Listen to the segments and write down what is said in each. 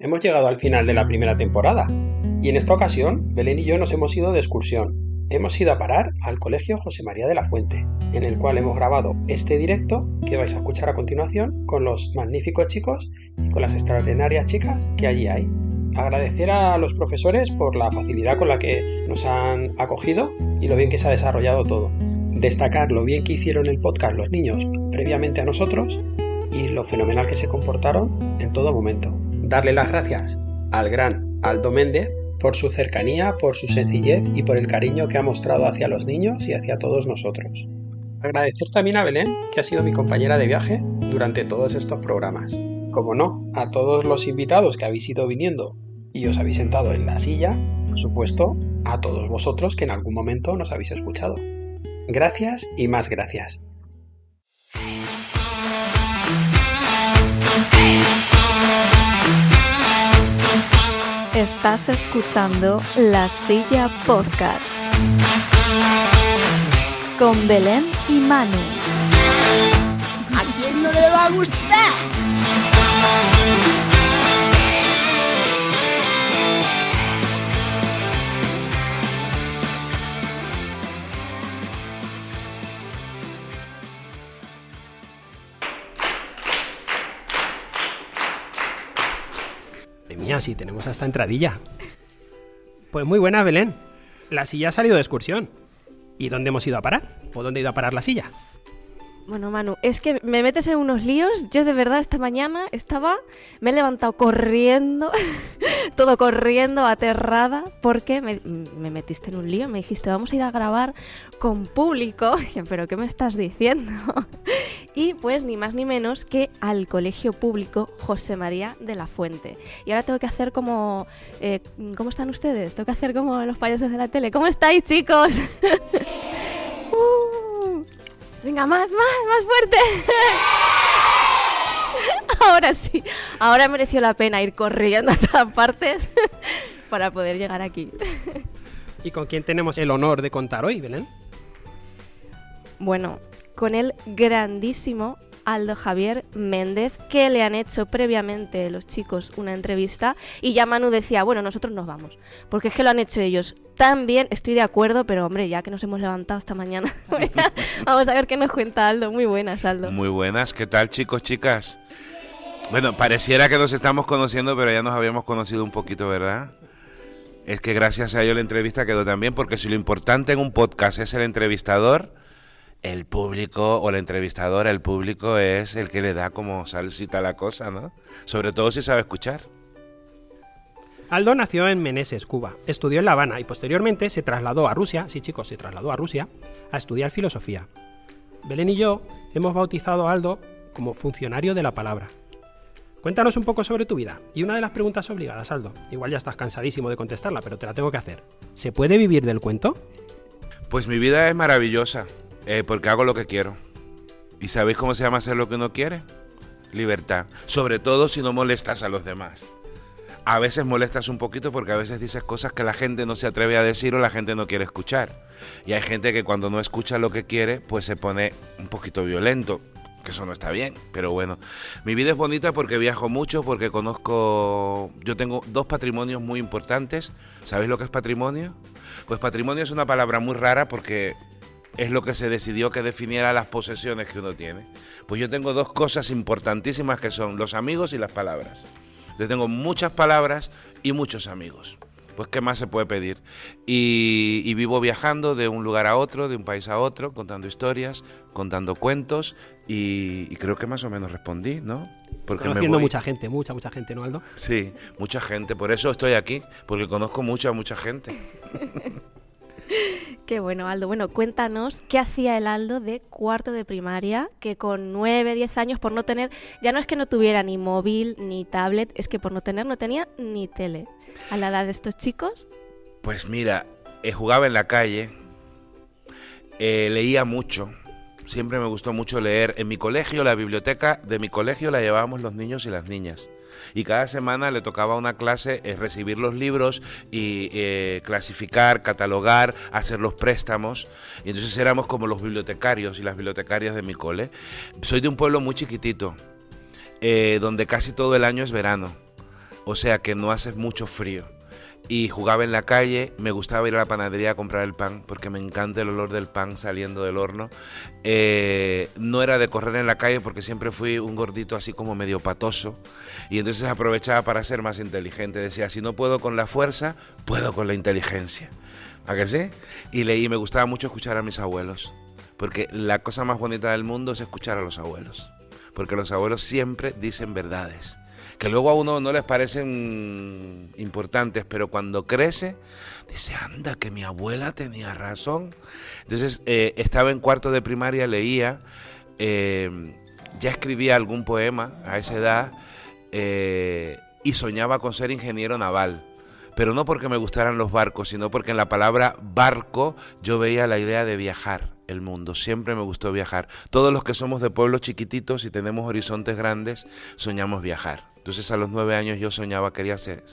hemos llegado al final de la primera temporada y en esta ocasión Belén y yo nos hemos ido de excursión. Hemos ido a parar al Colegio José María de la Fuente, en el cual hemos grabado este directo que vais a escuchar a continuación con los magníficos chicos y con las extraordinarias chicas que allí hay. Agradecer a los profesores por la facilidad con la que nos han acogido y lo bien que se ha desarrollado todo. Destacar lo bien que hicieron el podcast los niños previamente a nosotros y lo fenomenal que se comportaron en todo momento. Darle las gracias al gran Aldo Méndez por su cercanía, por su sencillez y por el cariño que ha mostrado hacia los niños y hacia todos nosotros. Agradecer también a Belén, que ha sido mi compañera de viaje durante todos estos programas. Como no, a todos los invitados que habéis ido viniendo y os habéis sentado en la silla, por supuesto, a todos vosotros que en algún momento nos habéis escuchado. Gracias y más gracias. Estás escuchando La Silla Podcast con Belén y Manu. ¿A quién no le va a gustar? Mía, sí, tenemos hasta entradilla. Pues muy buena, Belén. La silla ha salido de excursión. ¿Y dónde hemos ido a parar? ¿O dónde ha ido a parar la silla? Bueno, Manu, es que me metes en unos líos. Yo de verdad esta mañana me he levantado corriendo, todo corriendo, aterrada, porque me metiste en un lío. Me dijiste, vamos a ir a grabar con público. Dije, ¿pero qué me estás diciendo? Y pues ni más ni menos que al Colegio Público José María de la Fuente. Y ahora tengo que hacer como... ¿cómo están ustedes? Tengo que hacer como los payasos de la tele. ¿Cómo estáis, chicos? Venga, más fuerte. Ahora sí, ahora mereció la pena ir corriendo a todas partes para poder llegar aquí. ¿Y con quién tenemos el honor de contar hoy, Belén? Bueno, con el grandísimo Aldo Javier Méndez, que le han hecho previamente los chicos una entrevista y ya Manu decía, bueno, nosotros nos vamos, porque es que lo han hecho ellos tan bien, estoy de acuerdo, pero hombre, ya que nos hemos levantado esta mañana, vamos a ver qué nos cuenta Aldo. Muy buenas, Aldo. Muy buenas, ¿qué tal, chicos, chicas? Bueno, pareciera que nos estamos conociendo, pero ya nos habíamos conocido un poquito, ¿verdad? Es que gracias a ello la entrevista quedó tan bien, porque si lo importante en un podcast es el entrevistador, el público o la entrevistadora, el público es el que le da como salsita a la cosa, ¿no? Sobre todo si sabe escuchar. Aldo nació en Meneses, Cuba. Estudió en La Habana y posteriormente se trasladó a Rusia, sí chicos, se trasladó a Rusia a estudiar filosofía. Belén y yo hemos bautizado a Aldo como funcionario de la palabra. Cuéntanos un poco sobre tu vida. Y una de las preguntas obligadas, Aldo. Igual ya estás cansadísimo de contestarla, pero te la tengo que hacer. ¿Se puede vivir del cuento? Pues mi vida es maravillosa. Porque hago lo que quiero. ¿Y sabéis cómo se llama hacer lo que uno quiere? Libertad. Sobre todo si no molestas a los demás. A veces molestas un poquito porque a veces dices cosas que la gente no se atreve a decir o la gente no quiere escuchar. Y hay gente que cuando no escucha lo que quiere, pues se pone un poquito violento. Que eso no está bien, pero bueno. Mi vida es bonita porque viajo mucho, porque conozco... Yo tengo 2 patrimonios muy importantes. ¿Sabéis lo que es patrimonio? Pues patrimonio es una palabra muy rara porque... es lo que se decidió que definiera las posesiones que uno tiene. Pues yo tengo 2 cosas importantísimas que son los amigos y las palabras. Yo tengo muchas palabras y muchos amigos. Pues ¿qué más se puede pedir? Y vivo viajando de un lugar a otro, de un país a otro, contando historias, contando cuentos y creo que más o menos respondí, ¿no? Porque conociendo mucha gente, mucha gente, ¿no, Aldo? Sí, mucha gente. Por eso estoy aquí, porque conozco mucha gente. Qué bueno, Aldo. Bueno, cuéntanos qué hacía el Aldo de cuarto de primaria, que con 9, 10 años, por no tener, ya no es que no tuviera ni móvil ni tablet, es que por no tener no tenía ni tele. A la edad de estos chicos. Pues mira, jugaba en la calle, leía mucho, siempre me gustó mucho leer. En mi colegio, la biblioteca de mi colegio la llevábamos los niños y las niñas. Y cada semana le tocaba una clase recibir los libros y clasificar, catalogar, hacer los préstamos. Y entonces éramos como los bibliotecarios y las bibliotecarias de mi cole. Soy de un pueblo muy chiquitito, donde casi todo el año es verano. o sea que no hace mucho frío. Y jugaba en la calle, me gustaba ir a la panadería a comprar el pan, porque me encanta el olor del pan saliendo del horno. No era de correr en la calle porque siempre fui un gordito así como medio patoso, y entonces aprovechaba para ser más inteligente. Decía, si no puedo con la fuerza, puedo con la inteligencia. ¿A que sí? Y me gustaba mucho escuchar a mis abuelos, porque la cosa más bonita del mundo es escuchar a los abuelos, porque los abuelos siempre dicen verdades que luego a uno no les parecen importantes, pero cuando crece, dice, anda, que mi abuela tenía razón. Entonces, estaba en cuarto de primaria, leía, ya escribía algún poema a esa edad, y soñaba con ser ingeniero naval. Pero no porque me gustaran los barcos, sino porque en la palabra barco yo veía la idea de viajar el mundo. Siempre me gustó viajar. Todos los que somos de pueblos chiquititos y tenemos horizontes grandes, soñamos viajar. Entonces a los 9 años yo soñaba, quería ser...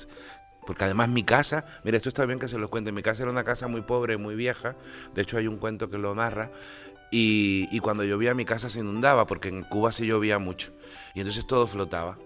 Porque además mi casa, mira, esto está bien que se los cuente, mi casa era una casa muy pobre, muy vieja, de hecho hay un cuento que lo narra, y cuando llovía mi casa se inundaba, porque en Cuba sí llovía mucho, y entonces todo flotaba.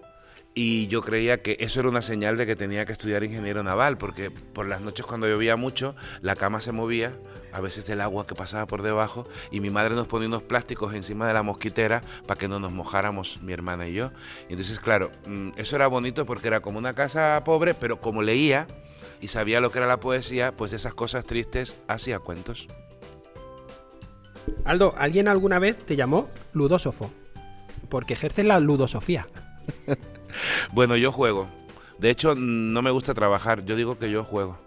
Y yo creía que eso era una señal de que tenía que estudiar ingeniero naval, porque por las noches cuando llovía mucho, la cama se movía, a veces del agua que pasaba por debajo, y mi madre nos ponía unos plásticos encima de la mosquitera para que no nos mojáramos, mi hermana y yo. Y entonces, claro, eso era bonito porque era como una casa pobre, pero como leía y sabía lo que era la poesía, pues de esas cosas tristes hacía cuentos. Aldo, ¿alguien alguna vez te llamó ludósofo? Porque ejerces la ludosofía. Bueno, yo juego. De hecho, no me gusta trabajar. Yo digo que yo juego.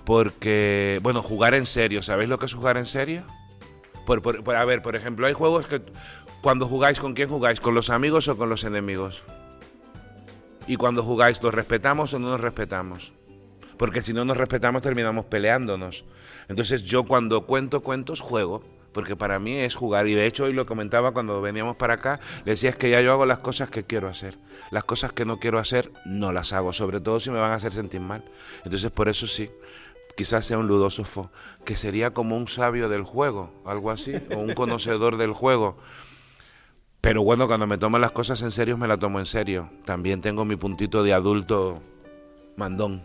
Porque, bueno, jugar en serio. ¿Sabéis lo que es jugar en serio? A ver, por ejemplo, hay juegos que cuando jugáis, ¿con quién jugáis? ¿Con los amigos o con los enemigos? Y cuando jugáis, ¿los respetamos o no nos respetamos? Porque si no nos respetamos, terminamos peleándonos. Entonces, yo cuando cuento cuentos, juego. Porque para mí es jugar, y de hecho hoy lo comentaba cuando veníamos para acá, le decía, es que ya yo hago las cosas que quiero hacer, las cosas que no quiero hacer no las hago, sobre todo si me van a hacer sentir mal. Entonces por eso sí, quizás sea un ludósofo, que sería como un sabio del juego, algo así, o un conocedor del juego. Pero bueno, cuando me tomo las cosas en serio, me las tomo en serio. También tengo mi puntito de adulto mandón.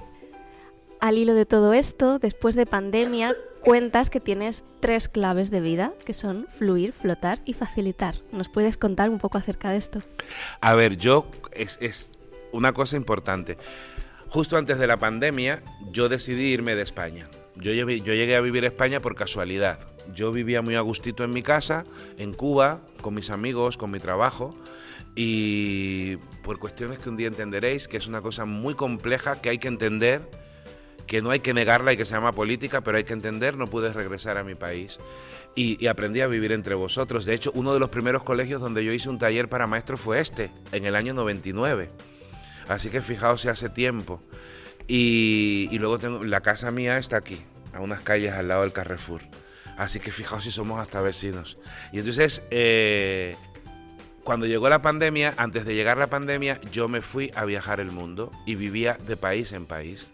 Al hilo de todo esto, después de pandemia, cuentas que tienes 3 claves de vida, que son fluir, flotar y facilitar. ¿Nos puedes contar un poco acerca de esto? A ver, es una cosa importante. Justo antes de la pandemia, yo decidí irme de España. Yo llegué a vivir en España por casualidad. Yo vivía muy a gustito en mi casa, en Cuba, con mis amigos, con mi trabajo, y por cuestiones que un día entenderéis, que es una cosa muy compleja que hay que entender, que no hay que negarla y que se llama política, pero hay que entender, no pude regresar a mi país y aprendí a vivir entre vosotros. De hecho, uno de los primeros colegios donde yo hice un taller para maestros fue en el año 99. Así que fijaos si hace tiempo. Y luego la casa mía está aquí, a unas calles al lado del Carrefour. Así que fijaos si somos hasta vecinos. Y entonces, cuando llegó la pandemia, antes de llegar la pandemia, yo me fui a viajar el mundo y vivía de país en país.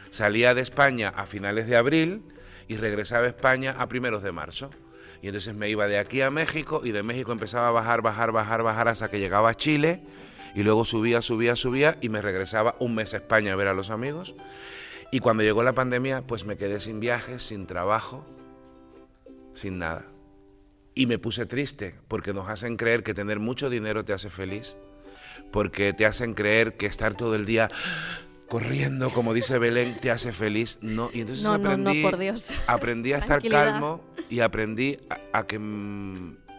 Salía de España a finales de abril y regresaba a España a primeros de marzo. Y entonces me iba de aquí a México y de México empezaba a bajar hasta que llegaba a Chile y luego subía y me regresaba un mes a España a ver a los amigos. Y cuando llegó la pandemia, pues me quedé sin viajes, sin trabajo, sin nada. Y me puse triste porque nos hacen creer que tener mucho dinero te hace feliz, porque te hacen creer que estar todo el día corriendo, como dice Belén, te hace feliz. No, y entonces no, por Dios. Aprendí a estar calmo y aprendí a que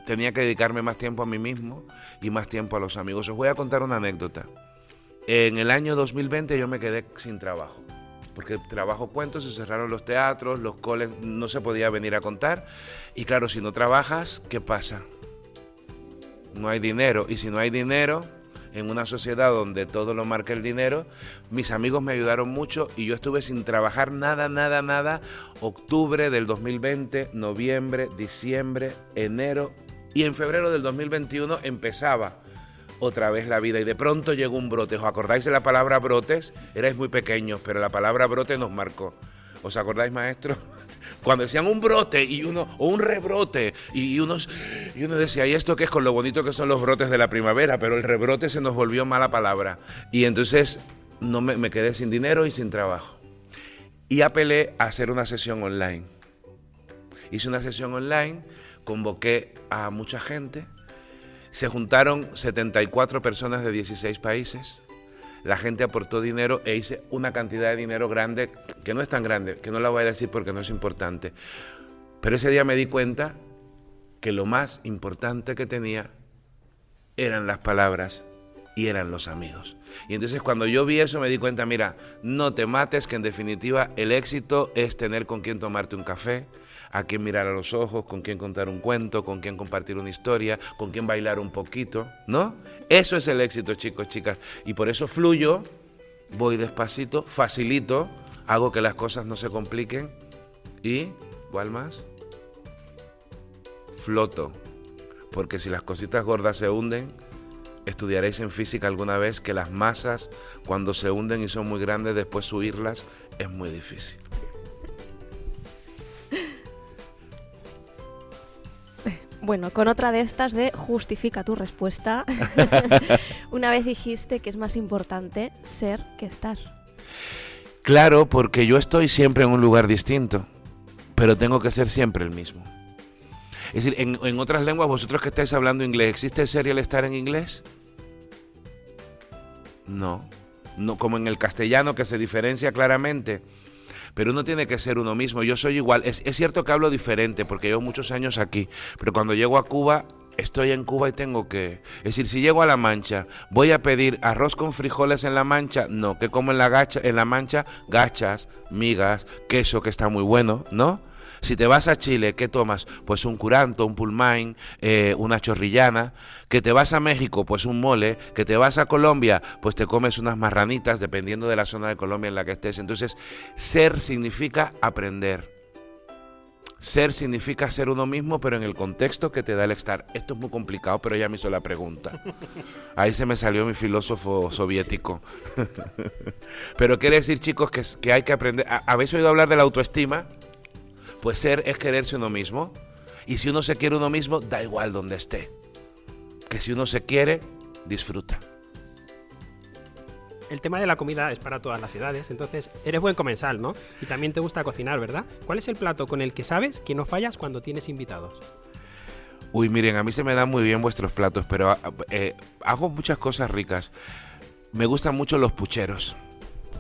tenía que dedicarme más tiempo a mí mismo y más tiempo a los amigos. Os voy a contar una anécdota. En el año 2020 yo me quedé sin trabajo, porque trabajo cuentos, se cerraron los teatros, los coles, no se podía venir a contar. Y claro, si no trabajas, ¿qué pasa? No hay dinero, y si no hay dinero, en una sociedad donde todo lo marca el dinero, mis amigos me ayudaron mucho y yo estuve sin trabajar nada, octubre del 2020, noviembre, diciembre, enero, y en febrero del 2021 empezaba otra vez la vida y de pronto llegó un brote. ¿Os acordáis de la palabra brotes? Erais muy pequeños, pero la palabra brote nos marcó. ¿Os acordáis, maestro? Cuando decían un brote o un rebrote y uno decía, ¿y esto qué es? Con lo bonito que son los brotes de la primavera, pero el rebrote se nos volvió mala palabra. Y entonces no me quedé sin dinero y sin trabajo. Y apelé a hacer una sesión online. Hice una sesión online, convoqué a mucha gente, se juntaron 74 personas de 16 países, la gente aportó dinero e hice una cantidad de dinero grande, que no es tan grande, que no la voy a decir porque no es importante. Pero ese día me di cuenta que lo más importante que tenía eran las palabras y eran los amigos. Y entonces cuando yo vi eso me di cuenta, mira, no te mates, que en definitiva el éxito es tener con quién tomarte un café, a quién mirar a los ojos, con quién contar un cuento, con quién compartir una historia, con quién bailar un poquito, ¿no? Eso es el éxito, chicos, chicas. Y por eso fluyo, voy despacito, facilito, hago que las cosas no se compliquen y, ¿cuál más? Floto. Porque si las cositas gordas se hunden, estudiaréis en física alguna vez que las masas, cuando se hunden y son muy grandes, después subirlas es muy difícil. Bueno, con otra de estas de justifica tu respuesta. Una vez dijiste que es más importante ser que estar. Claro, porque yo estoy siempre en un lugar distinto, pero tengo que ser siempre el mismo. Es decir, en otras lenguas, vosotros que estáis hablando inglés, ¿existe el ser y el estar en inglés? No, como en el castellano, que se diferencia claramente. Pero uno tiene que ser uno mismo. Yo soy igual. Es cierto que hablo diferente porque llevo muchos años aquí, pero cuando llego a Cuba, estoy en Cuba y tengo que... Es decir, si llego a La Mancha, ¿voy a pedir arroz con frijoles en La Mancha? No, que como en La Mancha, gachas, migas, queso que está muy bueno, ¿no? Si te vas a Chile, ¿qué tomas? Pues un curanto, un pulmain, una chorrillana. Que te vas a México, pues un mole. Que te vas a Colombia, pues te comes unas marranitas, dependiendo de la zona de Colombia en la que estés. Entonces, ser significa aprender. Ser significa ser uno mismo, pero en el contexto que te da el estar. Esto es muy complicado, pero ella me hizo la pregunta. Ahí se me salió mi filósofo soviético. Pero quiere decir, chicos, que hay que aprender. ¿Habéis oído hablar de la autoestima? Pues ser es quererse uno mismo. Y si uno se quiere uno mismo, da igual donde esté. Que si uno se quiere, disfruta. El tema de la comida es para todas las edades, entonces eres buen comensal, ¿no? Y también te gusta cocinar, ¿verdad? ¿Cuál es el plato con el que sabes que no fallas cuando tienes invitados? Uy, miren, a mí se me dan muy bien vuestros platos, pero hago muchas cosas ricas. Me gustan mucho los pucheros.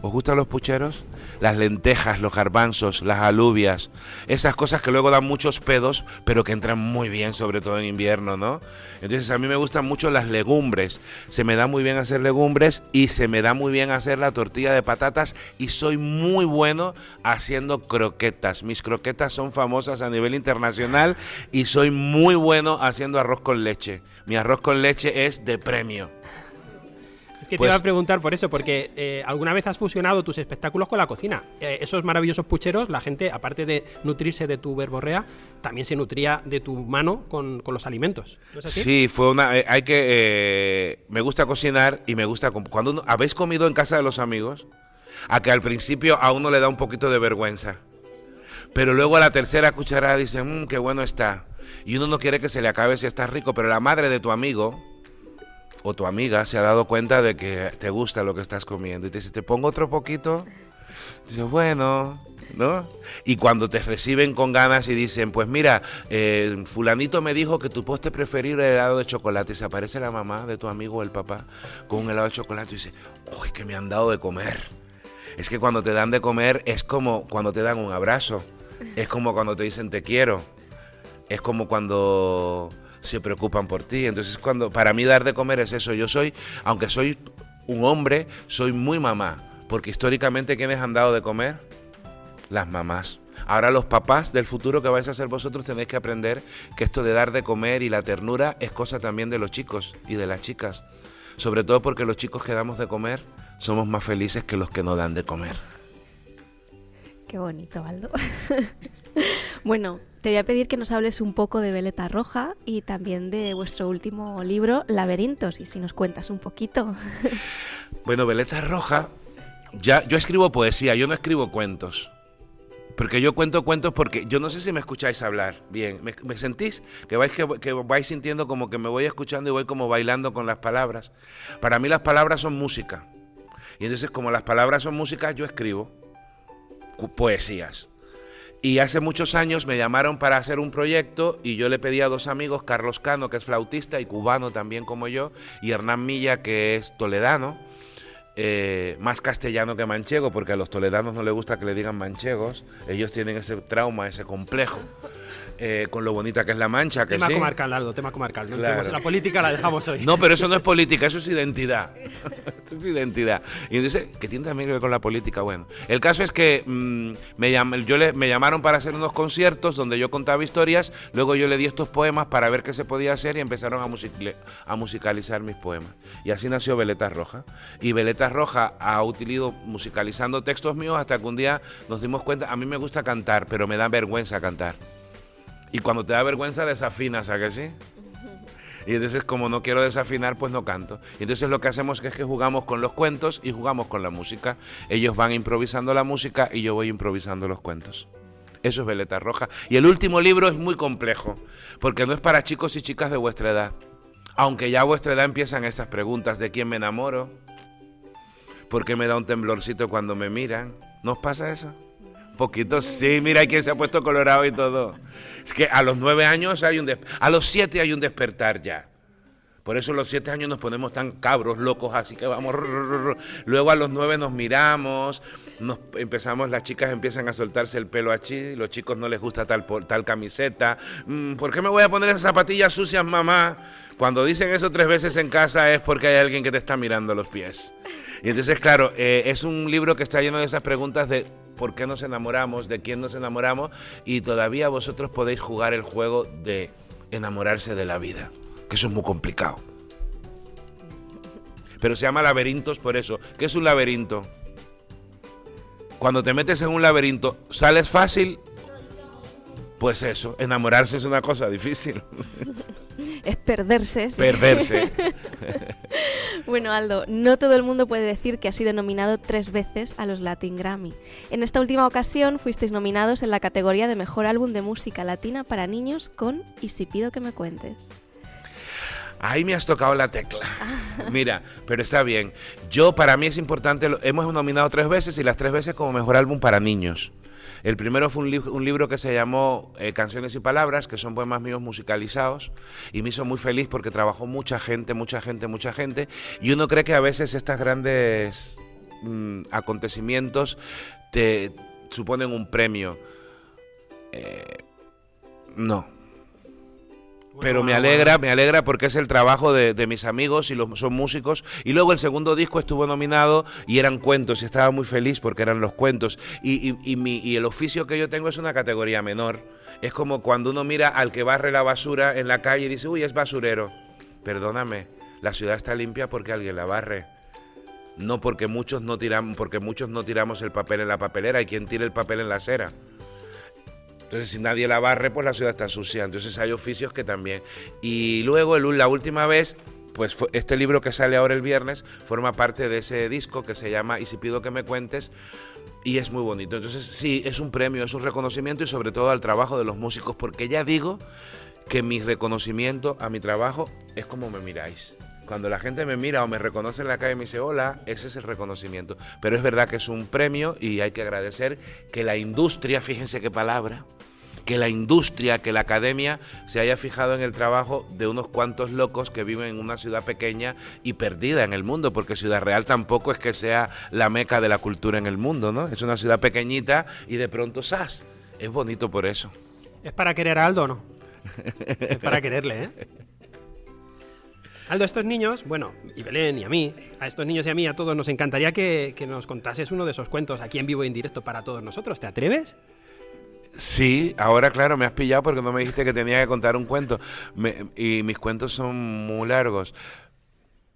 ¿Os gustan los pucheros? Las lentejas, los garbanzos, las alubias, esas cosas que luego dan muchos pedos, pero que entran muy bien, sobre todo en invierno, ¿no? Entonces a mí me gustan mucho las legumbres. Se me da muy bien hacer legumbres y se me da muy bien hacer la tortilla de patatas y soy muy bueno haciendo croquetas. Mis croquetas son famosas a nivel internacional y soy muy bueno haciendo arroz con leche. Mi arroz con leche es de premio. Es que te iba a preguntar por eso, porque alguna vez has fusionado tus espectáculos con la cocina. Esos maravillosos pucheros, la gente, aparte de nutrirse de tu verborrea, también se nutría de tu mano con los alimentos. ¿No es así? Sí, fue una... me gusta cocinar y me gusta... Cuando ¿habéis comido en casa de los amigos? A que al principio a uno le da un poquito de vergüenza. Pero luego a la tercera cucharada dice, qué bueno está. Y uno no quiere que se le acabe si está rico, pero la madre de tu amigo... o tu amiga se ha dado cuenta de que te gusta lo que estás comiendo y te dice, ¿te pongo otro poquito? Dices, bueno, ¿no? Y cuando te reciben con ganas y dicen, pues mira, fulanito me dijo que tu postre preferido era el helado de chocolate, y se aparece la mamá de tu amigo o el papá con un helado de chocolate y dice, uy, que me han dado de comer. Es que cuando te dan de comer es como cuando te dan un abrazo, es como cuando te dicen te quiero, es como cuando... se preocupan por ti. Entonces para mí dar de comer es eso. Yo soy, aunque soy un hombre, soy muy mamá, porque históricamente ¿quiénes han dado de comer? Las mamás. Ahora los papás del futuro que vais a ser vosotros tenéis que aprender que esto de dar de comer y la ternura es cosa también de los chicos y de las chicas, sobre todo porque los chicos que damos de comer somos más felices que los que no dan de comer. Qué bonito, Baldo. Bueno, te voy a pedir que nos hables un poco de Veleta Roja y también de vuestro último libro, Laberintos, y si nos cuentas un poquito. Bueno, Veleta Roja, yo escribo poesía, yo no escribo cuentos. Porque yo cuento cuentos porque yo no sé si me escucháis hablar bien. ¿Me sentís? Que vais sintiendo como que me voy escuchando y voy como bailando con las palabras. Para mí las palabras son música. Y entonces, como las palabras son música, yo escribo poesías. Y hace muchos años me llamaron para hacer un proyecto y yo le pedí a 2 amigos, Carlos Cano, que es flautista y cubano también como yo, y Hernán Milla, que es toledano, más castellano que manchego, porque a los toledanos no les gusta que le digan manchegos, ellos tienen ese trauma, ese complejo. Con lo bonita que es La Mancha, que tema sí. comarcal, Aldo, tema comarcal. No Claro. entremos en la política, la dejamos hoy. No, pero eso no es política, eso es identidad. Eso es identidad. Y entonces, que tiene también que ver con la política, bueno. El caso es que me llamaron para hacer unos conciertos donde yo contaba historias, luego yo le di estos poemas para ver qué se podía hacer y empezaron a musicalizar mis poemas. Y así nació Veleta Roja. Y Veleta Roja ha utilizado musicalizando textos míos hasta que un día nos dimos cuenta, a mí me gusta cantar, pero me da vergüenza cantar. Y cuando te da vergüenza desafinas, ¿a que sí? Y entonces como no quiero desafinar, pues no canto. Y entonces lo que hacemos es que jugamos con los cuentos y jugamos con la música. Ellos van improvisando la música y yo voy improvisando los cuentos. Eso es Veleta Roja. Y el último libro es muy complejo, porque no es para chicos y chicas de vuestra edad. Aunque ya a vuestra edad empiezan estas preguntas: ¿de quién me enamoro? ¿Por qué me da un temblorcito cuando me miran? ¿No os pasa eso? Poquito, sí, mira, hay quien se ha puesto colorado y todo. Es que a los 9 años a los 7 hay un despertar ya. Por eso a los 7 años nos ponemos tan cabros, locos, así que vamos. Luego a los 9 nos miramos, las chicas empiezan a soltarse el pelo así, los chicos no les gusta tal camiseta. ¿Por qué me voy a poner esas zapatillas sucias, mamá? Cuando dicen eso 3 veces en casa es porque hay alguien que te está mirando los pies. Y entonces, claro, es un libro que está lleno de esas preguntas de por qué nos enamoramos, de quién nos enamoramos, y todavía vosotros podéis jugar el juego de enamorarse de la vida, que eso es muy complicado. Pero se llama laberintos por eso. ¿Qué es un laberinto? Cuando te metes en un laberinto, ¿sales fácil? Pues eso, enamorarse es una cosa difícil. Es perderse. Sí. Perderse. Bueno, Aldo, no todo el mundo puede decir que ha sido nominado 3 veces a los Latin Grammy. En esta última ocasión fuisteis nominados en la categoría de Mejor Álbum de Música Latina para Niños con Y si pido que me cuentes. Ahí me has tocado la tecla. Mira, pero está bien. Para mí es importante, hemos nominado 3 veces y las 3 veces como Mejor Álbum para Niños. El primero fue un libro que se llamó Canciones y Palabras, que son poemas míos musicalizados, y me hizo muy feliz porque trabajó mucha gente, y uno cree que a veces estos grandes acontecimientos te suponen un premio. No. Pero me alegra porque es el trabajo de mis amigos y son músicos. Y luego el segundo disco estuvo nominado y eran cuentos y estaba muy feliz porque eran los cuentos. Y el oficio que yo tengo es una categoría menor. Es como cuando uno mira al que barre la basura en la calle y dice, uy, es basurero. Perdóname, la ciudad está limpia porque alguien la barre. No porque muchos no tiramos el papel en la papelera, hay quien tira el papel en la acera. Entonces, si nadie la barre, pues la ciudad está sucia. Entonces hay oficios que también. Y luego, la última vez, pues este libro que sale ahora el viernes forma parte de ese disco que se llama Y si pido que me cuentes, y es muy bonito. Entonces, sí, es un premio, es un reconocimiento y sobre todo al trabajo de los músicos, porque ya digo que mi reconocimiento a mi trabajo es como me miráis. Cuando la gente me mira o me reconoce en la calle y me dice hola, ese es el reconocimiento. Pero es verdad que es un premio y hay que agradecer que la industria, fíjense qué palabra, que la academia se haya fijado en el trabajo de unos cuantos locos que viven en una ciudad pequeña y perdida en el mundo, porque Ciudad Real tampoco es que sea la meca de la cultura en el mundo, ¿no? Es una ciudad pequeñita y de pronto ¡zas! Es bonito por eso. ¿Es para querer a Aldo o no? Es para quererle, ¿eh? Aldo, estos niños, bueno, y Belén y a mí, a estos niños y a mí, a todos, nos encantaría que nos contases uno de esos cuentos aquí en vivo y en directo para todos nosotros. ¿Te atreves? Sí, ahora claro, me has pillado porque no me dijiste que tenía que contar un cuento. Y mis cuentos son muy largos.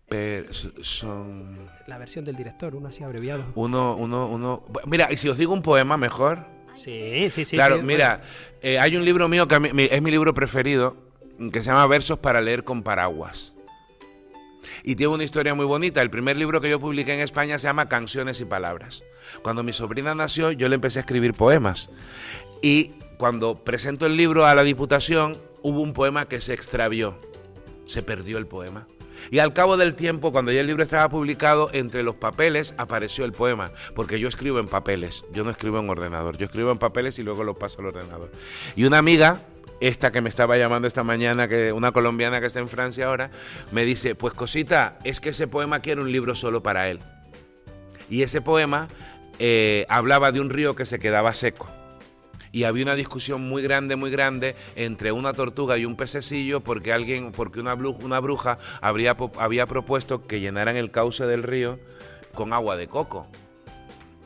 Pero son... La versión del director, uno así abreviado. Uno... Mira, y si os digo un poema, mejor. Sí. Claro, sí, mira, hay un libro mío que es mi libro preferido, que se llama Versos para leer con paraguas. Y tiene una historia muy bonita. El primer libro que yo publiqué en España se llama Canciones y Palabras. Cuando mi sobrina nació, yo le empecé a escribir poemas. Y cuando presento el libro a la Diputación, hubo un poema que se extravió. Se perdió el poema. Y al cabo del tiempo, cuando ya el libro estaba publicado, entre los papeles apareció el poema, porque yo escribo en papeles, yo no escribo en ordenador, yo escribo en papeles y luego lo paso al ordenador. Y una amiga, esta que me estaba llamando esta mañana, una colombiana que está en Francia ahora, me dice, pues cosita, es que ese poema quiere un libro solo para él. Y ese poema hablaba de un río que se quedaba seco. Y había una discusión muy grande entre una tortuga y un pececillo porque una bruja había propuesto que llenaran el cauce del río con agua de coco.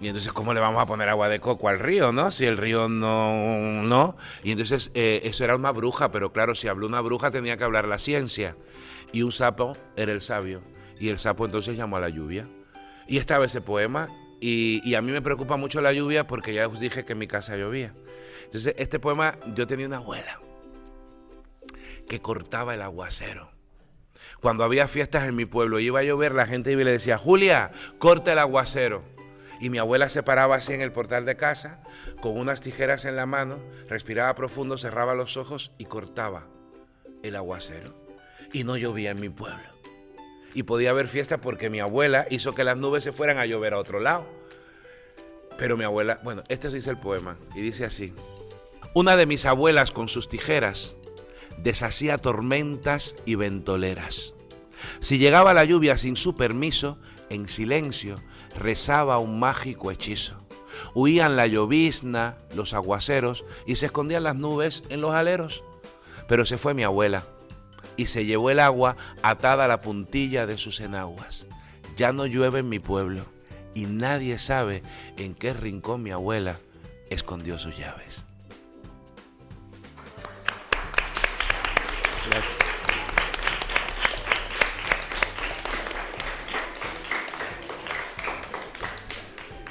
Y entonces, ¿cómo le vamos a poner agua de coco al río, no? Si el río no. Y entonces, eso era una bruja, pero claro, si habló una bruja tenía que hablar la ciencia. Y un sapo era el sabio. Y el sapo entonces llamó a la lluvia. Y estaba ese poema. Y a mí me preocupa mucho la lluvia porque ya os dije que en mi casa llovía. Entonces, este poema, yo tenía una abuela que cortaba el aguacero. Cuando había fiestas en mi pueblo, iba a llover, la gente iba y le decía, Julia, corta el aguacero. Y mi abuela se paraba así en el portal de casa, con unas tijeras en la mano, respiraba profundo, cerraba los ojos y cortaba el aguacero. Y no llovía en mi pueblo. Y podía haber fiesta porque mi abuela hizo que las nubes se fueran a llover a otro lado. Pero mi abuela, bueno, este dice el poema y dice así. Una de mis abuelas con sus tijeras deshacía tormentas y ventoleras. Si llegaba la lluvia sin su permiso, en silencio rezaba un mágico hechizo. Huían la llovizna, los aguaceros y se escondían las nubes en los aleros. Pero se fue mi abuela y se llevó el agua atada a la puntilla de sus enaguas. Ya no llueve en mi pueblo y nadie sabe en qué rincón mi abuela escondió sus llaves. Gracias.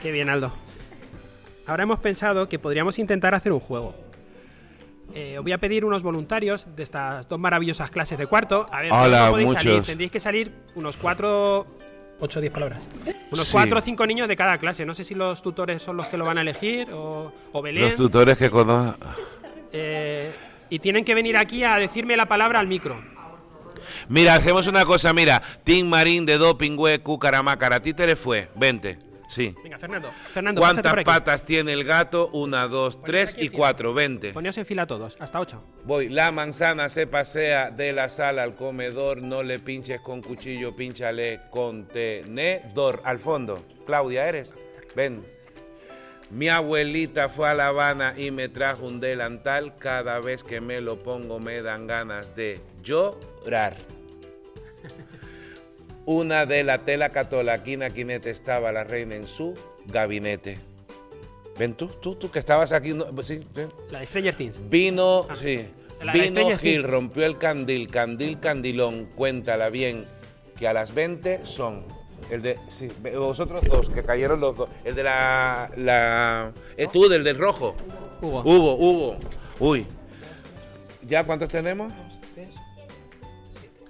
Qué bien, Aldo. Ahora hemos pensado que podríamos intentar hacer un juego. Os voy a pedir unos voluntarios de estas dos maravillosas clases de cuarto. A ver, hola, ¿cómo podéis muchos. salir? Tendréis que salir unos 8 o 10 palabras. Unos 4 o 5 niños de cada clase. No sé si los tutores son los que lo van a elegir o Belén. Los tutores que conozco. Y tienen que venir aquí a decirme la palabra al micro. Mira, hacemos una cosa, mira. Tim Marín de Dopingüe, Cucaramácara, títere fue. Vente. Sí. Venga, Fernando. Fernando, ¿cuántas pásate por aquí. patas tiene el gato? 1, 2, 3 y 4. Vente. Poneos en fila todos, hasta 8. Voy. La manzana se pasea de la sala al comedor. No le pinches con cuchillo, pínchale con tenedor. Al fondo. Claudia, ¿eres? Ven. Mi abuelita fue a La Habana y me trajo un delantal. Cada vez que me lo pongo me dan ganas de llorar. Una de la tela catolaquina, quinete estaba la reina en su gabinete. Ven tú que estabas aquí. No, sí, sí. La de Stranger Things. Vino, sí. La de Vino Stranger Gil, Things. rompió el candil, candilón. Cuéntala bien, que a las 20 son. El de, sí, vosotros dos, que cayeron los dos. El de tú, del rojo. Hugo. Uy. ¿Ya cuántos tenemos?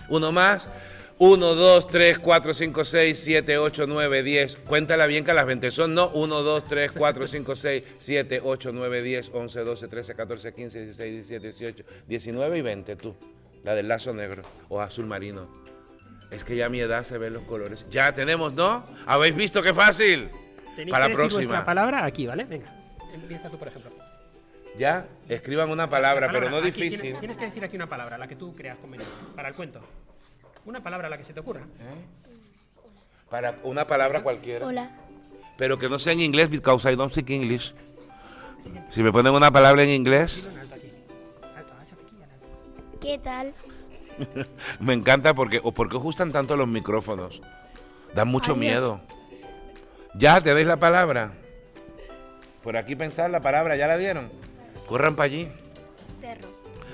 1 más. 1, 2, 3, 4, 5, 6, 7, 8, 9, 10. Cuéntala bien que a las 20 son, ¿no? 1, 2, 3, 4, 5, 6, 7, 8, 9, 10, 11, 12, 13, 14, 15, 16, 17, 18, 19 y 20 tú. La del lazo negro o azul marino. Es que ya a mi edad se ven los colores. Ya tenemos, ¿no? ¿Habéis visto qué fácil? Tenéis Para que la decir próxima. vuestra palabra aquí, ¿vale? Venga, empieza tú, por ejemplo. Ya, escriban una palabra, pero no Aquí, difícil. Tienes que decir aquí una palabra, la que tú creas conveniente, para el cuento. Una palabra, la que se te ocurra. Para una palabra cualquiera. Hola. Pero que no sea en inglés, because I don't speak English. Si me ponen una palabra en inglés, Dilo en alto aquí. Alto, agáchate aquí, en alto. ¿Qué tal? me encanta porque os gustan tanto los micrófonos. Dan mucho Adiós. miedo. ¿Ya te deis la palabra? Por aquí pensar la palabra, ¿ya la dieron? Corran para allí. Perro.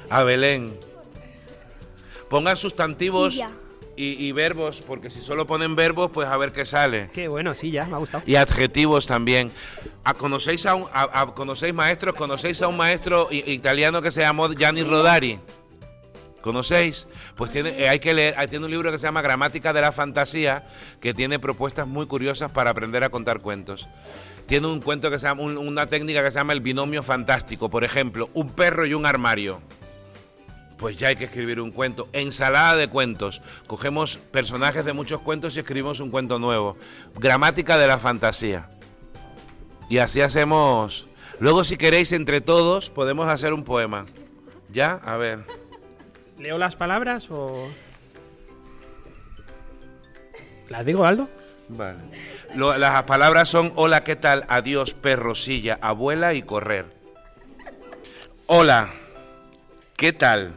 A Belén. Pongan sustantivos Silla. y verbos, porque si solo ponen verbos, pues a ver qué sale. Qué bueno, sí, ya, me ha gustado. Y adjetivos también. ¿Conocéis conocéis maestros? ¿Conocéis a un maestro italiano que se llamó Gianni Rodari? ¿Conocéis? Pues hay que leer, tiene un libro que se llama Gramática de la Fantasía, que tiene propuestas muy curiosas para aprender a contar cuentos. Tiene un cuento que se llama, una técnica que se llama el binomio fantástico. Por ejemplo, un perro y un armario. Pues ya hay que escribir un cuento. Ensalada de cuentos. Cogemos personajes de muchos cuentos y escribimos un cuento nuevo. Gramática de la fantasía. Y así hacemos. Luego, si queréis, entre todos, podemos hacer un poema. ¿Ya? A ver. ¿Leo las palabras o...? ¿Las digo, Aldo? Vale. Las palabras son: hola, ¿qué tal? Adiós, perro, silla, abuela y correr. Hola, ¿qué tal?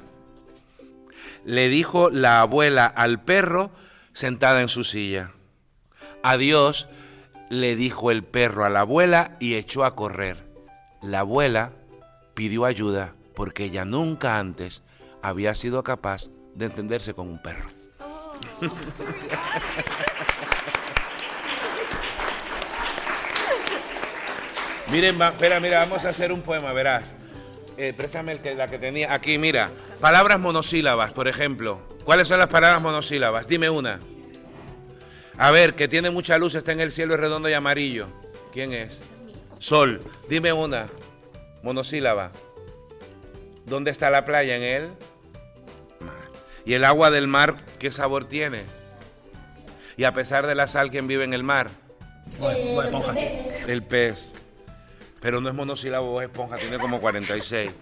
Le dijo la abuela al perro sentada en su silla. Adiós, le dijo el perro a la abuela y echó a correr. La abuela pidió ayuda porque ella nunca antes había sido capaz de entenderse con un perro. Miren, mira, vamos a hacer un poema, verás. Préstame la que tenía aquí, mira. Palabras monosílabas, por ejemplo. ¿Cuáles son las palabras monosílabas? Dime una. A ver, que tiene mucha luz, está en el cielo, es redondo y amarillo. ¿Quién es? Sol. Dime una. Monosílaba. ¿Dónde está la playa? En el mar. ¿Y el agua del mar qué sabor tiene? Y a pesar de la sal, ¿quién vive en el mar? Esponja. El pez. Pero no es monosílabo, es esponja, tiene como 46.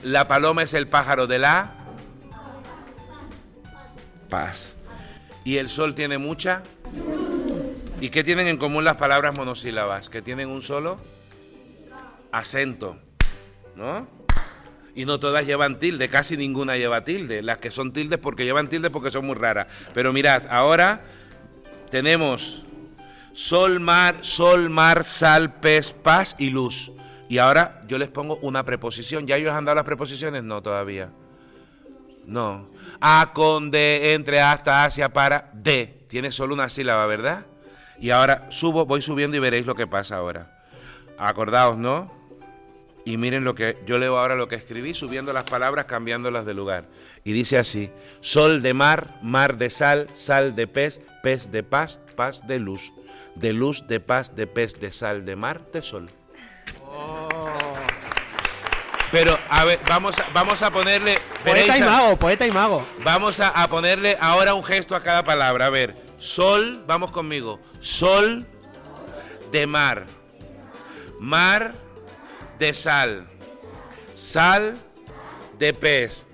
La paloma es el pájaro de la paz. ¿Y el sol tiene mucha? ¿Y qué tienen en común las palabras monosílabas? Que tienen un solo acento, ¿no? Y no todas llevan tilde, casi ninguna lleva tilde. Las que son tildes porque llevan tilde porque son muy raras. Pero mirad, ahora tenemos sol, mar, sal, pez, paz y luz. Y ahora yo les pongo una preposición. ¿Ya ellos han dado las preposiciones? No, todavía. No. A, con, de, entre, hasta, hacia, para, de. Tiene solo una sílaba, ¿verdad? Y ahora voy subiendo y veréis lo que pasa ahora. Acordaos, ¿no? Y miren lo que yo leo ahora, lo que escribí, subiendo las palabras, cambiándolas de lugar. Y dice así: sol de mar, mar de sal, sal de pez, pez de paz, paz de luz de paz, de pez, de sal, de mar, de sol. Pero, a ver, vamos a ponerle... Poeta y mago. Vamos a ponerle ahora un gesto a cada palabra. A ver, sol, vamos conmigo. Sol de mar, mar de sal, sal de pez,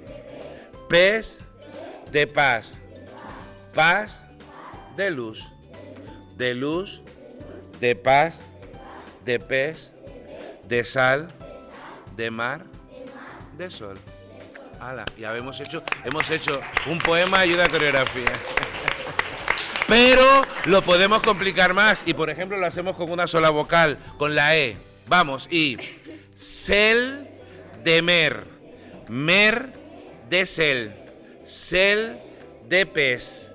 pez de paz, paz de luz, de paz, de pez, de sal, de mar, de sol. ¡Hala! Ya hemos hecho un poema y una coreografía. Pero lo podemos complicar más y, por ejemplo, lo hacemos con una sola vocal, con la E. Vamos, y cel de mer, mer de cel de pez,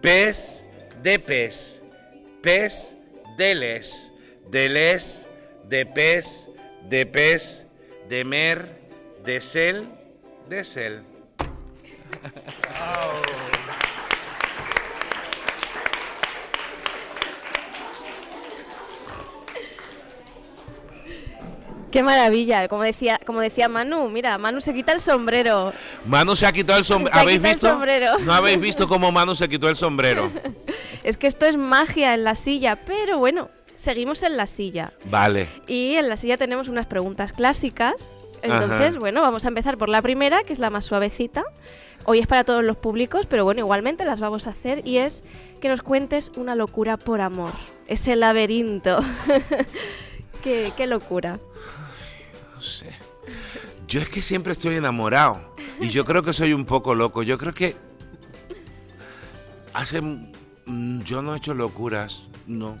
pez de pez, pez de les, de pez, de mer, de cel, de cel. ¡Qué maravilla! Como decía Manu, mira, Manu se quita el sombrero. Manu se ha quitado el sombrero. ¿Habéis visto? El sombrero. ¿No habéis visto cómo Manu se quitó el sombrero? Es que esto es magia en la silla, pero bueno, seguimos en la silla. Vale. Y en la silla tenemos unas preguntas clásicas. Entonces, bueno, vamos a empezar por la primera, que es la más suavecita. Hoy es para todos los públicos, pero bueno, igualmente las vamos a hacer. Y es que nos cuentes una locura por amor. Ese laberinto. ¿Qué locura? No sé. Yo es que siempre estoy enamorado. Y yo creo que soy un poco loco. Yo creo que yo no he hecho locuras. No.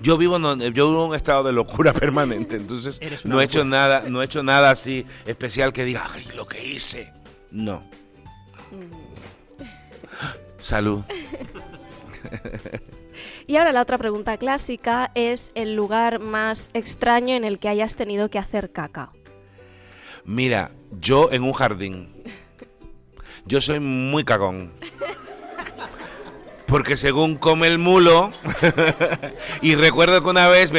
Yo vivo en un estado de locura permanente. Entonces no he hecho nada así especial que diga, ay, lo que hice. No. Salud. Y ahora la otra pregunta clásica es el lugar más extraño en el que hayas tenido que hacer caca. Mira, yo en un jardín. Yo soy muy cagón. porque según come el mulo, y recuerdo que una vez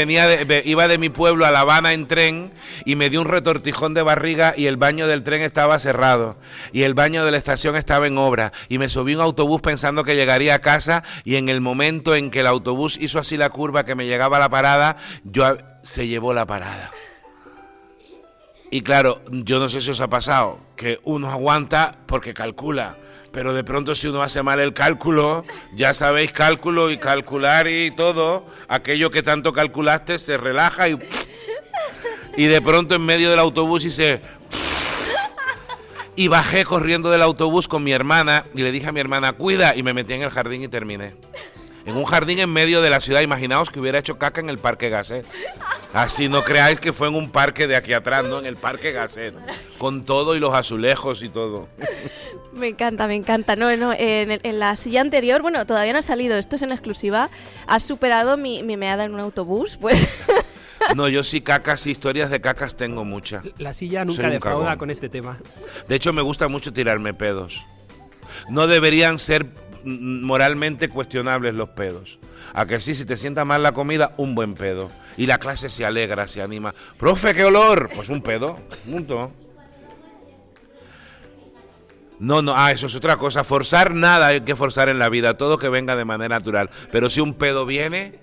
iba de mi pueblo a La Habana en tren y me dio un retortijón de barriga y el baño del tren estaba cerrado y el baño de la estación estaba en obra y me subí a un autobús pensando que llegaría a casa y en el momento en que el autobús hizo así la curva que me llegaba a la parada, se llevó la parada. Y claro, yo no sé si os ha pasado, que uno aguanta porque calcula, pero de pronto si uno hace mal el cálculo, ya sabéis, cálculo y calcular y todo, aquello que tanto calculaste se relaja y de pronto en medio del autobús y bajé corriendo del autobús con mi hermana y le dije a mi hermana, cuida, y me metí en el jardín y terminé. En un jardín en medio de la ciudad, imaginaos que hubiera hecho caca en el Parque Gasset. Así no creáis que fue en un parque de aquí atrás, no, en el Parque Gasset. Con todo y los azulejos y todo. Me encanta, me encanta. No, en la silla anterior, bueno, todavía no ha salido, esto es en exclusiva. Has superado mi meada en un autobús, pues. No, yo sí cacas, historias de cacas tengo muchas. La silla nunca defrauda con este tema. De hecho, me gusta mucho tirarme pedos. No deberían ser moralmente cuestionables los pedos. A que sí, si te sienta mal la comida, un buen pedo. Y la clase se alegra, se anima. ¡Profe, qué olor! Pues un pedo, punto. No, eso es otra cosa. Forzar nada hay que forzar en la vida. Todo que venga de manera natural. Pero si un pedo viene,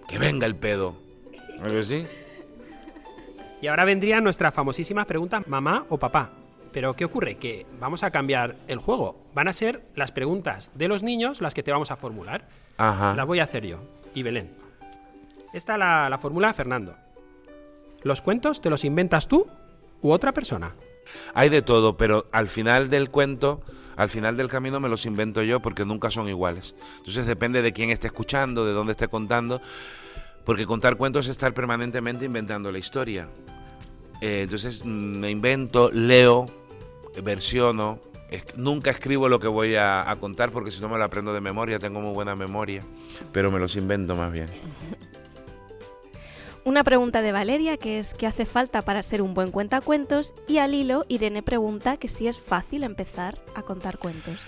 que venga el pedo. ¿A que sí? Y ahora vendrían nuestras famosísimas preguntas, mamá o papá. Pero ¿qué ocurre? Que vamos a cambiar el juego. Van a ser las preguntas de los niños las que te vamos a formular. Ajá. Las voy a hacer yo y Belén. Esta la formula Fernando. ¿Los cuentos te los inventas tú u otra persona? Hay de todo, pero al final del cuento, al final del camino me los invento yo porque nunca son iguales. Entonces depende de quién esté escuchando, de dónde esté contando, porque contar cuentos es estar permanentemente inventando la historia. Entonces me invento, leo, versiono, nunca escribo lo que voy a contar porque si no me lo aprendo de memoria, tengo muy buena memoria, pero me los invento más bien. Una pregunta de Valeria, que es ¿qué hace falta para ser un buen cuentacuentos? Y al hilo, Irene pregunta que si es fácil empezar a contar cuentos.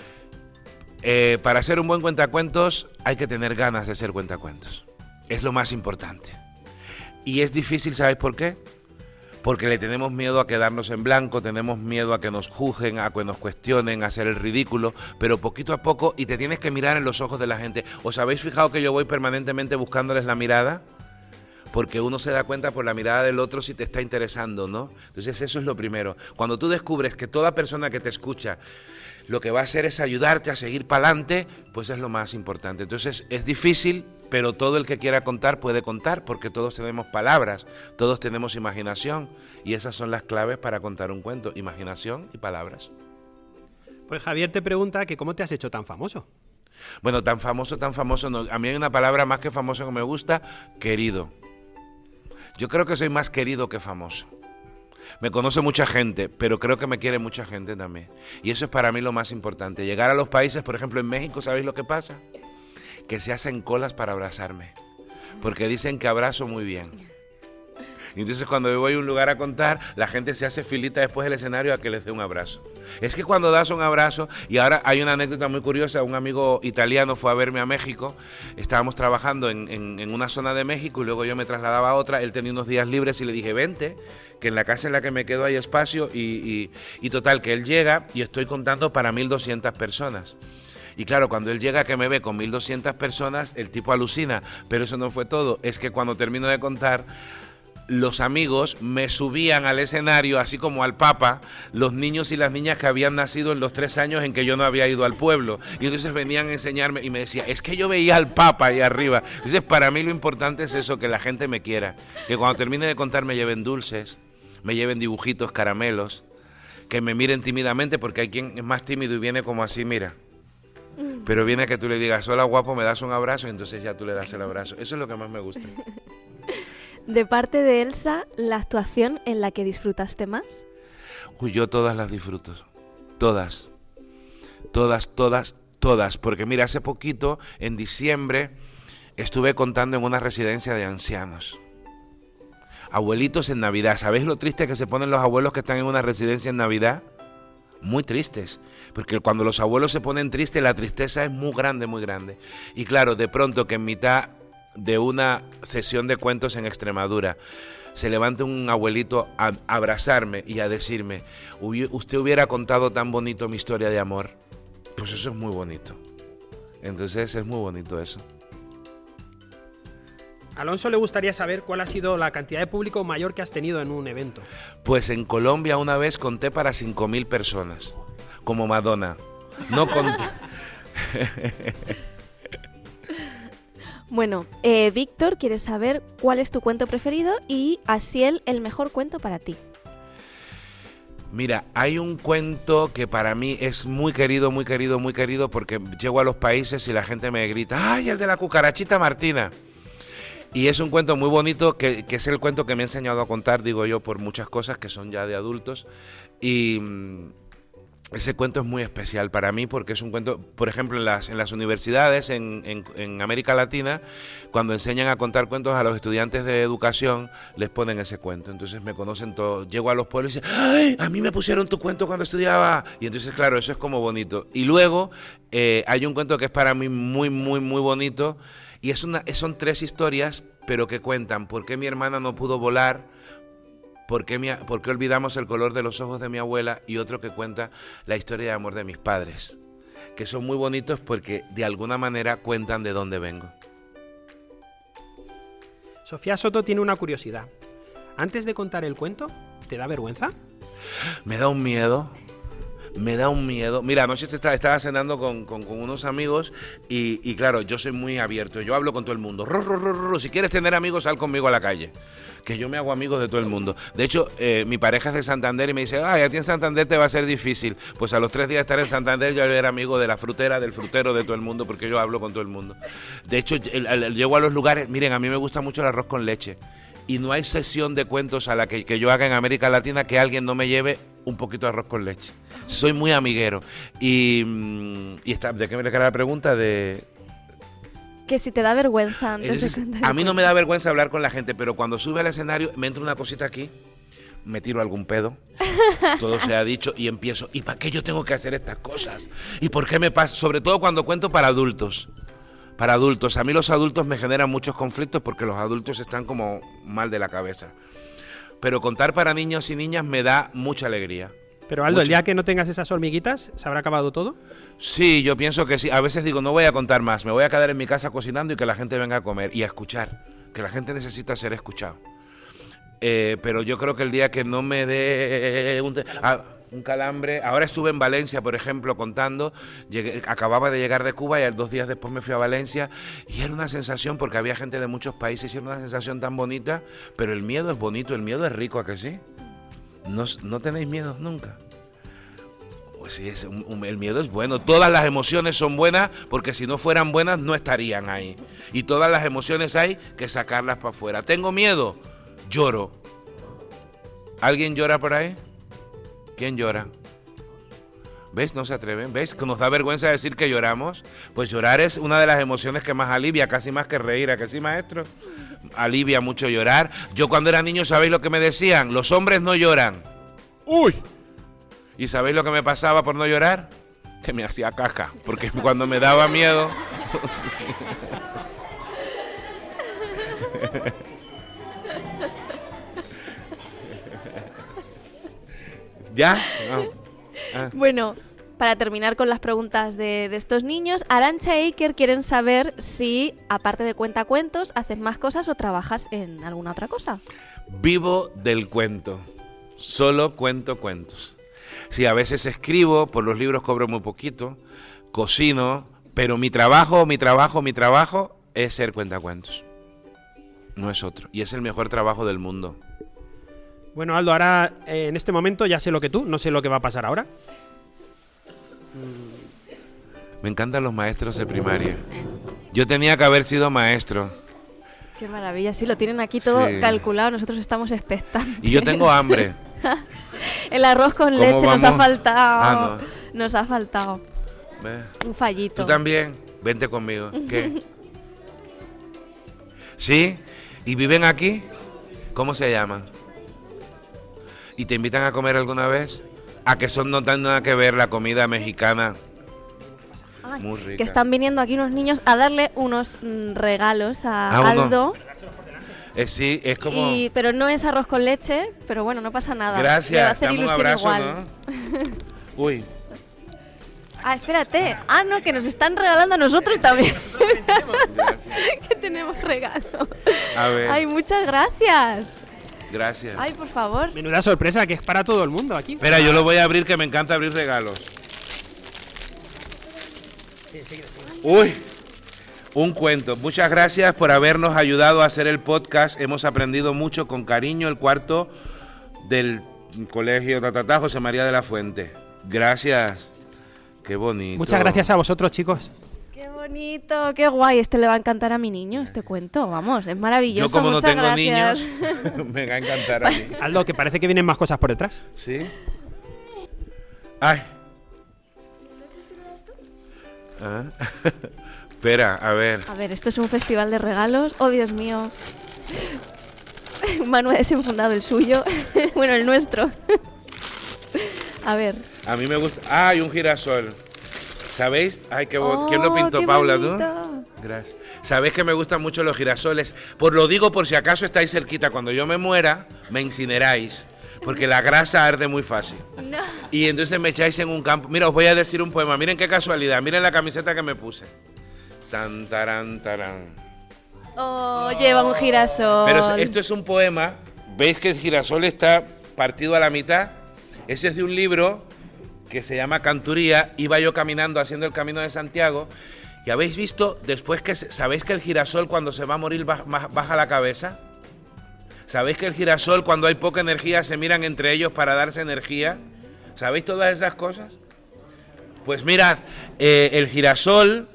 Para ser un buen cuentacuentos hay que tener ganas de ser cuentacuentos. Es lo más importante. Y es difícil, ¿sabéis por qué? Porque le tenemos miedo a quedarnos en blanco, tenemos miedo a que nos juzguen, a que nos cuestionen, a hacer el ridículo, pero poquito a poco, y te tienes que mirar en los ojos de la gente. ¿Os habéis fijado que yo voy permanentemente buscándoles la mirada? Porque uno se da cuenta por la mirada del otro si te está interesando, ¿no? Entonces eso es lo primero. Cuando tú descubres que toda persona que te escucha lo que va a hacer es ayudarte a seguir para adelante, pues es lo más importante. Entonces es difícil, pero todo el que quiera contar puede contar, porque todos tenemos palabras, todos tenemos imaginación, y esas son las claves para contar un cuento, imaginación y palabras. Pues Javier te pregunta que ¿cómo te has hecho tan famoso? Bueno, tan famoso no. A mí hay una palabra más que famoso que me gusta, querido. Yo creo que soy más querido que famoso. Me conoce mucha gente, pero creo que me quiere mucha gente también. Y eso es para mí lo más importante. Llegar a los países, por ejemplo en México, ¿sabéis lo que pasa? Que se hacen colas para abrazarme. Porque dicen que abrazo muy bien. Y entonces cuando yo voy a un lugar a contar, la gente se hace filita después del escenario a que les dé un abrazo. Es que cuando das un abrazo, y ahora hay una anécdota muy curiosa, un amigo italiano fue a verme a México, estábamos trabajando en una zona de México y luego yo me trasladaba a otra, él tenía unos días libres y le dije, vente, que en la casa en la que me quedo hay espacio y total, que él llega y estoy contando para 1.200 personas. Y claro, cuando él llega que me ve con 1.200 personas, el tipo alucina, pero eso no fue todo, es que cuando termino de contar, los amigos me subían al escenario, así como al Papa, los niños y las niñas que habían nacido en los 3 años en que yo no había ido al pueblo. Y entonces venían a enseñarme y me decía, es que yo veía al Papa ahí arriba. Entonces para mí lo importante es eso, que la gente me quiera. Que cuando termine de contar me lleven dulces, me lleven dibujitos, caramelos, que me miren tímidamente, porque hay quien es más tímido y viene como así, mira. Pero viene a que tú le digas, hola guapo, me das un abrazo, y entonces ya tú le das el abrazo. Eso es lo que más me gusta. De parte de Elsa, ¿la actuación en la que disfrutaste más? Uy, yo todas las disfruto. Todas. Porque mira, hace poquito, en diciembre, estuve contando en una residencia de ancianos. Abuelitos en Navidad. ¿Sabéis lo triste que se ponen los abuelos que están en una residencia en Navidad? muy tristes, porque cuando los abuelos se ponen tristes, la tristeza es muy grande, muy grande. Y claro, de pronto que en mitad de una sesión de cuentos en Extremadura se levante un abuelito a abrazarme y a decirme: usted hubiera contado tan bonito mi historia de amor, pues eso es muy bonito. Entonces es muy bonito eso. A Alonso le gustaría saber cuál ha sido la cantidad de público mayor que has tenido en un evento. Pues en Colombia una vez conté para 5.000 personas, como Madonna. No conté. Bueno, Víctor quiere saber cuál es tu cuento preferido y Asiel el mejor cuento para ti. Mira, hay un cuento que para mí es muy querido, muy querido, muy querido, porque llego a los países y la gente me grita: ¡ay, el de la cucarachita Martina! Y es un cuento muy bonito, que es el cuento que me he enseñado a contar, digo yo, por muchas cosas que son ya de adultos. Y ese cuento es muy especial para mí porque es un cuento, por ejemplo, en las universidades en América Latina, cuando enseñan a contar cuentos a los estudiantes de educación, les ponen ese cuento. Entonces me conocen todos. Llego a los pueblos y dicen: ¡ay, a mí me pusieron tu cuento cuando estudiaba! Y entonces, claro, eso es como bonito. Y luego hay un cuento que es para mí muy, muy, muy bonito. Y son 3 historias, pero que cuentan por qué mi hermana no pudo volar, por qué olvidamos el color de los ojos de mi abuela, y otro que cuenta la historia de amor de mis padres, que son muy bonitos porque de alguna manera cuentan de dónde vengo. Sofía Soto tiene una curiosidad. Antes de contar el cuento, ¿te da vergüenza? Me da un miedo. Mira, anoche estaba cenando con unos amigos y claro, yo soy muy abierto. Yo hablo con todo el mundo. Si quieres tener amigos, sal conmigo a la calle. Que yo me hago amigos de todo el mundo. De hecho, mi pareja es de Santander y me dice: ay, a ti en Santander te va a ser difícil. Pues a los 3 días de estar en Santander yo era amigo de la frutera, del frutero, de todo el mundo, porque yo hablo con todo el mundo. De hecho, llego a los lugares. Miren, a mí me gusta mucho el arroz con leche. Y no hay sesión de cuentos a la que yo haga en América Latina que alguien no me lleve un poquito de arroz con leche. Soy muy amiguero. ¿De qué me le queda la pregunta? Que si te da vergüenza antes de contar. A mí no me da vergüenza hablar con la gente, pero cuando sube al escenario me entra una cosita aquí, me tiro algún pedo, todo se ha dicho, y empiezo: ¿y para qué yo tengo que hacer estas cosas? ¿Y por qué me pasa? Sobre todo cuando cuento para adultos. Para adultos, a mí los adultos me generan muchos conflictos porque los adultos están como mal de la cabeza. Pero contar para niños y niñas me da mucha alegría. Pero Aldo, el día que no tengas esas hormiguitas, ¿se habrá acabado todo? Sí, yo pienso que sí. A veces digo: no voy a contar más, me voy a quedar en mi casa cocinando y que la gente venga a comer y a escuchar, que la gente necesita ser escuchado. Pero yo creo que el día que no me dé un calambre... Ahora estuve en Valencia, por ejemplo, contando. Acababa de llegar de Cuba y 2 días después me fui a Valencia y era una sensación, porque había gente de muchos países y era una sensación tan bonita. Pero el miedo es bonito, el miedo es rico, ¿a que sí? ¿No tenéis miedo nunca? Pues sí, el miedo es bueno. Todas las emociones son buenas, porque si no fueran buenas no estarían ahí. Y todas las emociones hay que sacarlas para afuera. ¿Tengo miedo? Lloro. ¿Alguien llora por ahí? ¿Quién llora? ¿Ves? No se atreven. ¿Ves? Que nos da vergüenza decir que lloramos. Pues llorar es una de las emociones que más alivia, casi más que reír. ¿A que sí, maestro? Alivia mucho llorar. Yo cuando era niño, ¿sabéis lo que me decían? Los hombres no lloran. ¡Uy! ¿Y sabéis lo que me pasaba por no llorar? Que me hacía caca. Porque cuando me daba miedo... ¿Ya? No. Bueno, para terminar con las preguntas de estos niños, Arantxa e Iker quieren saber si, aparte de cuentacuentos, haces más cosas o trabajas en alguna otra cosa. Vivo del cuento. Solo cuento cuentos. Sí, a veces escribo, por los libros cobro muy poquito, cocino, pero mi trabajo es ser cuentacuentos. No es otro. Y es el mejor trabajo del mundo. Bueno, Aldo, ahora en este momento ya sé lo que tú, no sé lo que va a pasar ahora. Me encantan los maestros de primaria. Yo tenía que haber sido maestro. Qué maravilla, sí, lo tienen aquí todo Sí. calculado, nosotros estamos expectantes. Y yo tengo hambre. El arroz con ¿Cómo leche nos ha vamos? faltado. No. Nos ha faltado. Ve. Un fallito. ¿Tú también? Vente conmigo. ¿Qué? ¿Sí? ¿Y viven aquí? ¿Cómo se llaman? ¿Y te invitan a comer alguna vez? A que son no tienen nada que ver la comida mexicana. Ay, Muy rica. que están viniendo aquí unos niños a darle unos regalos a uno. Aldo. Sí, es como... Pero no es arroz con leche, pero bueno, no pasa nada. Le va a Gracias, hacer dame un ilusión abrazo, igual. ¿no? Uy, Ah, espérate. Ah, no, que nos están regalando a nosotros también. gracias. Que tenemos regalo. A ver, Ay, muchas gracias. gracias. Ay, por favor. Menuda sorpresa, que es para todo el mundo aquí. Espera, yo lo voy a abrir, que me encanta abrir regalos. Uy, un cuento. Muchas gracias por habernos ayudado a hacer el podcast. Hemos aprendido mucho con cariño. El cuarto del colegio José María de la Fuente. Gracias. Qué bonito. Muchas gracias a vosotros, chicos. Qué bonito, qué guay. Este le va a encantar a mi niño, este cuento. Vamos, es maravilloso. Yo como no Muchas tengo gracias. niños, me va a encantar a mí. Aldo, que parece que vienen más cosas por detrás. ¿Sí? Ay. Ah. Espera, a ver. A ver, esto es un festival de regalos. Oh, Dios mío. Manu ha desenfundado el suyo. Bueno, el nuestro. A ver. A mí me gusta. Ah, hay un girasol. ¿Sabéis? Ay, ¿quién lo pintó, qué Paula? bonito. ¿Tú? Gracias. ¿Sabéis que me gustan mucho los girasoles? Lo digo por si acaso estáis cerquita. Cuando yo me muera, me incineráis. Porque la grasa arde muy fácil. No. Y entonces me echáis en un campo. Mira, os voy a decir un poema. Miren qué casualidad. Miren la camiseta que me puse. Tan, tarán, tarán. Oh, lleva un girasol. Pero esto es un poema. ¿Veis que el girasol está partido a la mitad? Ese es de un libro que se llama Canturía. Iba yo caminando, haciendo el Camino de Santiago. Y habéis visto, después que... ¿Sabéis que el girasol cuando se va a morir baja la cabeza? ¿Sabéis que el girasol cuando hay poca energía se miran entre ellos para darse energía? ¿Sabéis todas esas cosas? Pues mirad, el girasol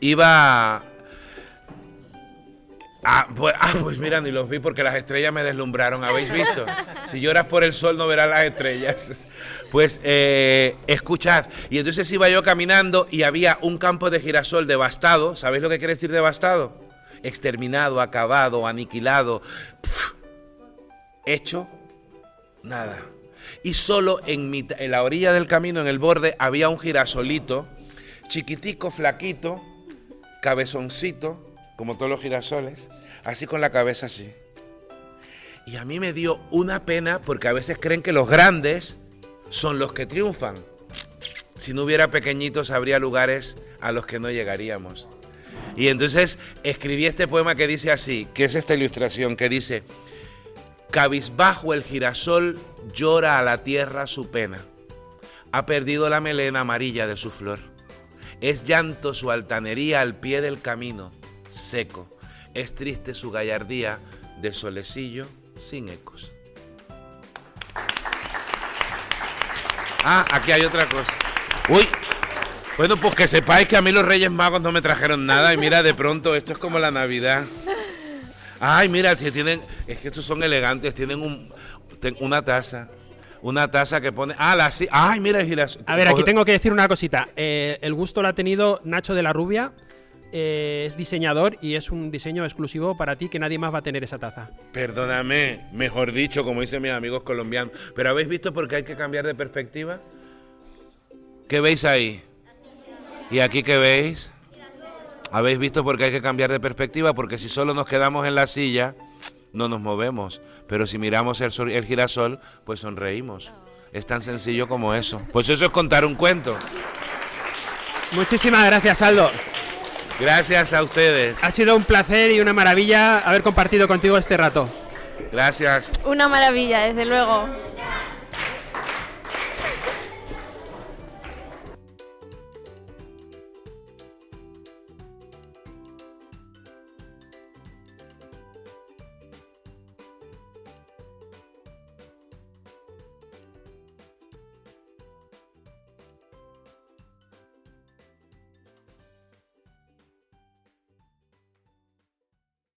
iba... pues mira, ni los vi porque las estrellas me deslumbraron, ¿habéis visto? Si lloras por el sol no verás las estrellas. Pues escuchad, y entonces iba yo caminando y había un campo de girasol devastado. ¿Sabéis lo que quiere decir devastado? Exterminado, acabado, aniquilado, hecho nada. Y solo en la orilla del camino, en el borde, había un girasolito, chiquitico, flaquito, cabezoncito, como todos los girasoles, así con la cabeza así. Y a mí me dio una pena porque a veces creen que los grandes son los que triunfan. Si no hubiera pequeñitos, habría lugares a los que no llegaríamos. Y entonces escribí este poema que dice así, que es esta ilustración, que dice: cabizbajo el girasol llora a la tierra su pena. Ha perdido la melena amarilla de su flor. Es llanto su altanería al pie del camino, seco. Es triste su gallardía de solecillo sin ecos. Ah, aquí hay otra cosa. Uy, bueno, pues que sepáis que a mí los Reyes Magos no me trajeron nada y mira, de pronto esto es como la Navidad. Ay, mira, si tienen, es que estos son elegantes, tienen una taza que pone, ay, mira el girasol. A ver, aquí tengo que decir una cosita. El gusto lo ha tenido Nacho de la Rubia. Es diseñador y es un diseño exclusivo para ti, que nadie más va a tener esa taza. Perdóname, mejor dicho, como dicen mis amigos colombianos. Pero ¿habéis visto por qué hay que cambiar de perspectiva? ¿Qué veis ahí? ¿Y aquí qué veis? ¿Habéis visto por qué hay que cambiar de perspectiva? Porque si solo nos quedamos en la silla, no nos movemos. Pero si miramos el girasol, pues sonreímos. Es tan sencillo como eso. Pues eso es contar un cuento. Muchísimas gracias, Aldo. Gracias a ustedes. Ha sido un placer y una maravilla haber compartido contigo este rato. Gracias. Una maravilla, desde luego.